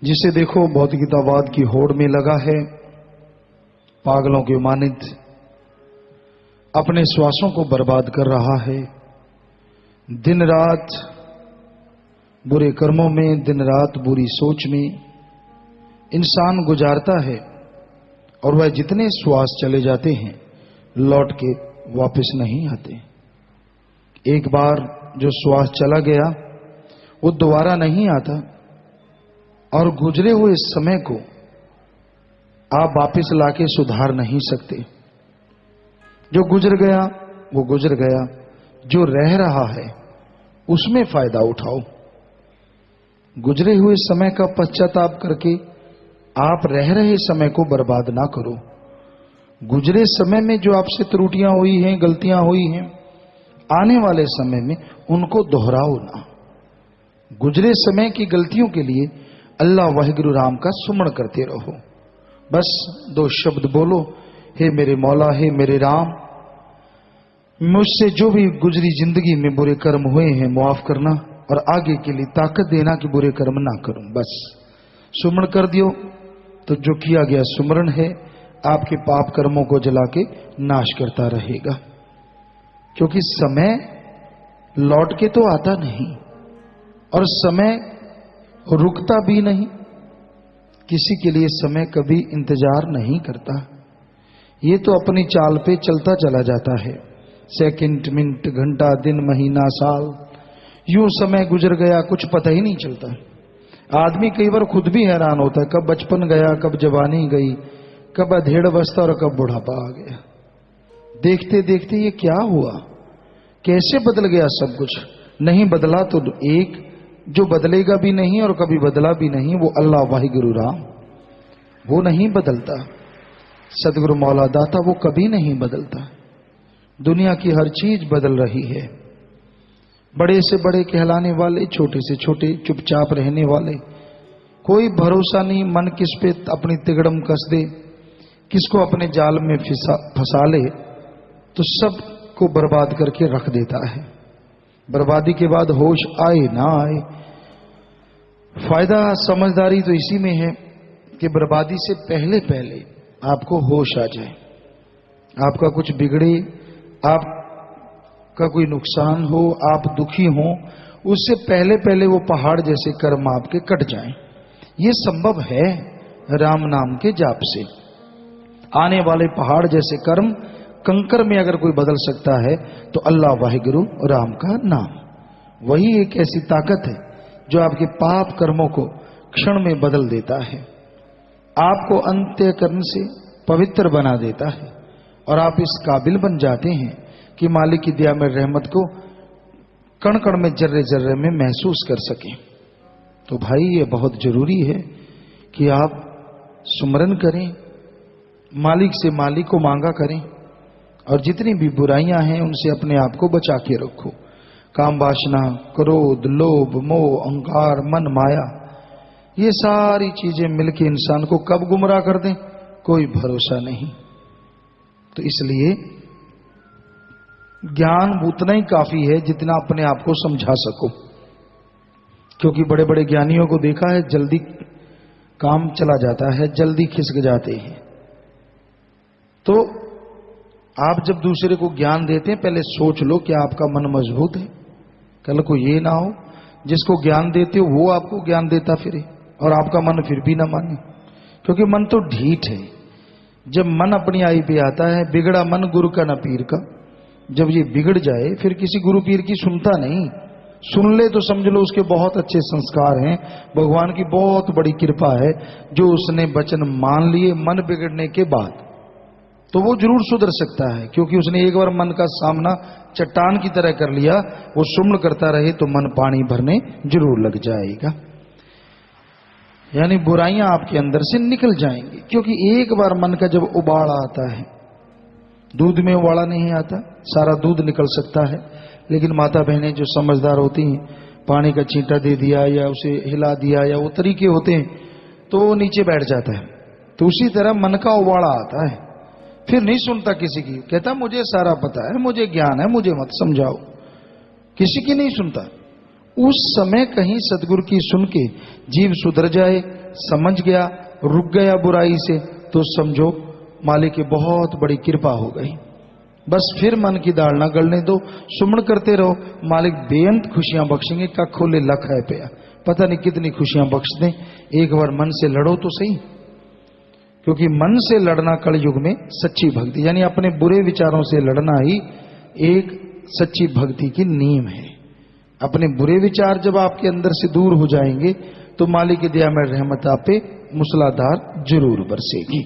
जिसे देखो भौतिकतावाद की होड़ में लगा है, पागलों के मानित अपने श्वासों को बर्बाद कर रहा है। दिन रात बुरे कर्मों में, दिन रात बुरी सोच में इंसान गुजारता है और वह जितने श्वास चले जाते हैं लौट के वापस नहीं आते। एक बार जो श्वास चला गया वो दोबारा नहीं आता और गुजरे हुए समय को आप वापस लाके सुधार नहीं सकते। जो गुजर गया वो गुजर गया, जो रह रहा है उसमें फायदा उठाओ। गुजरे हुए समय का पश्चाताप करके आप रह रहे समय को बर्बाद ना करो। गुजरे समय में जो आपसे त्रुटियां हुई हैं, गलतियां हुई हैं, आने वाले समय में उनको दोहराओ ना। गुजरे समय की गलतियों के लिए अल्लाह वाहिगुरु राम का सुमरण करते रहो। बस दो शब्द बोलो, हे मेरे मौला, हे मेरे राम, मुझसे जो भी गुजरी जिंदगी में बुरे कर्म हुए हैं माफ करना और आगे के लिए ताकत देना कि बुरे कर्म ना करूं। बस सुमरण कर दियो तो जो किया गया सुमरण है आपके पाप कर्मों को जला के नाश करता रहेगा। क्योंकि समय लौट के तो आता नहीं और समय रुकता भी नहीं। किसी के लिए समय कभी इंतजार नहीं करता, ये तो अपनी चाल पे चलता चला जाता है। सेकंड, मिनट, घंटा, दिन, महीना, साल, यूं समय गुजर गया कुछ पता ही नहीं चलता। आदमी कई बार खुद भी हैरान होता है, कब बचपन गया, कब जवानी गई, कब अधेड़ अवस्था और कब बुढ़ापा आ गया। देखते देखते ये क्या हुआ, कैसे बदल गया सब कुछ। नहीं बदला तो एक जो बदलेगा भी नहीं और कभी बदला भी नहीं, वो अल्लाह वाहिगुरु राम, वो नहीं बदलता। सदगुरु मौला दाता वो कभी नहीं बदलता। दुनिया की हर चीज बदल रही है। बड़े से बड़े कहलाने वाले, छोटे से छोटे चुपचाप रहने वाले, कोई भरोसा नहीं। मन किस पे अपनी तिगड़म कस दे, किसको अपने जाल में फंसा ले तो सब को बर्बाद करके रख देता है। बर्बादी के बाद होश आए ना आए, फायदा समझदारी तो इसी में है कि बर्बादी से पहले पहले आपको होश आ जाए। आपका कुछ बिगड़े, आपका कोई नुकसान हो, आप दुखी हो, उससे पहले पहले वो पहाड़ जैसे कर्म आपके कट जाएं। ये संभव है राम नाम के जाप से। आने वाले पहाड़ जैसे कर्म कंकर में अगर कोई बदल सकता है तो अल्लाह वाहिगुरु राम का नाम, वही एक ऐसी ताकत है जो आपके पाप कर्मों को क्षण में बदल देता है, आपको अंत्यकरण से पवित्र बना देता है और आप इस काबिल बन जाते हैं कि मालिक की दया में रहमत को कण कण में, जर्रे जर्रे में महसूस कर सकें। तो भाई ये बहुत जरूरी है कि आप सुमरन करें, मालिक से मालिक को मांगा करें और जितनी भी बुराइयां हैं उनसे अपने आप को बचा के रखो। काम वासना, क्रोध, लोभ, मोह, अहंकार, मन, माया, ये सारी चीजें मिलकर इंसान को कब गुमराह कर दें कोई भरोसा नहीं। तो इसलिए ज्ञान उतना ही काफी है जितना अपने आप को समझा सको। क्योंकि बड़े बड़े ज्ञानियों को देखा है जल्दी काम चला जाता है, जल्दी खिसक जाते हैं। तो आप जब दूसरे को ज्ञान देते हैं पहले सोच लो कि आपका मन मजबूत है। कल को ये ना हो जिसको ज्ञान देते हो वो आपको ज्ञान देता फिरे और आपका मन फिर भी ना माने। क्योंकि मन तो ढीठ है। जब मन अपनी आई पे आता है, बिगड़ा मन गुरु का न पीर का, जब ये बिगड़ जाए फिर किसी गुरु पीर की सुनता नहीं। सुन ले तो समझ लो उसके बहुत अच्छे संस्कार हैं, भगवान की बहुत बड़ी कृपा है जो उसने वचन मान लिए मन बिगड़ने के बाद, तो वो जरूर सुधर सकता है। क्योंकि उसने एक बार मन का सामना चट्टान की तरह कर लिया, वो सुमन करता रहे तो मन पानी भरने जरूर लग जाएगा। यानी बुराइयां आपके अंदर से निकल जाएंगी। क्योंकि एक बार मन का जब उबाल आता है, दूध में उबाला नहीं आता, सारा दूध निकल सकता है, लेकिन माता बहनें जो समझदार होती हैं, पानी का छींटा दे दिया या उसे हिला दिया या वो तरीके होते हैं तो वो नीचे बैठ जाता है। तो उसी तरह मन का उबाला आता है, फिर नहीं सुनता किसी की, कहता मुझे सारा पता है, मुझे ज्ञान है, मुझे मत समझाओ, किसी की नहीं सुनता। उस समय कहीं सदगुरु की सुन के जीव सुधर जाए, समझ गया, रुक गया बुराई से, तो समझो मालिक की बहुत बड़ी कृपा हो गई। बस फिर मन की दाल ना गलने दो, सुमन करते रहो, मालिक बेअंत खुशियां बख्शेंगे। का खोले लख है पे, पता नहीं कितनी खुशियां बख्श दें। एक बार मन से लड़ो तो सही, क्योंकि मन से लड़ना कलयुग में सच्ची भक्ति, यानी अपने बुरे विचारों से लड़ना ही एक सच्ची भक्ति की नींव है। अपने बुरे विचार जब आपके अंदर से दूर हो जाएंगे तो मालिक की दया में रहमत आप पे मूसलाधार जरूर बरसेगी।